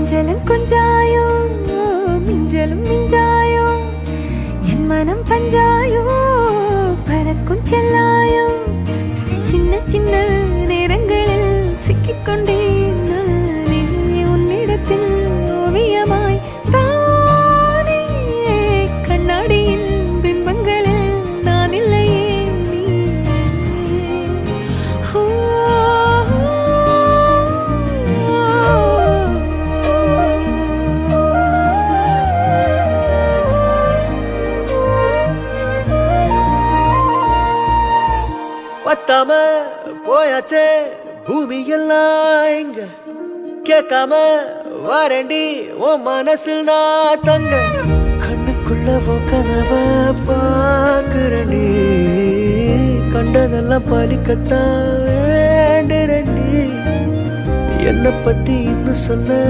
கொஞ்சலும் கொஞ்சாயோ மிஞ்சலும் மிஞ்சாயோ என் மனம் பஞ்சாயோ பறக்கும் செல்லாயோ சின்ன சின்ன நேரங்களில் சிக்கிக்கொண்டேன் நானே உன்னிடத்தில் ஓவியமாய் தானே கண்ணாடியின் பிம்பங்களில் நான் இல்லையே நீ பத்தாம போயாச்சே பூமி எல்லாம் இங்க கேட்காம வாரண்டி உன் மனசில் நான் தங்க கண்ணுக்குள்ள கனவ பாக்குறண்டி கண்டதெல்லாம் பலிக்கத்தான் வேண்டுறண்டி என்னை பத்தி இன்னும் சொல்ல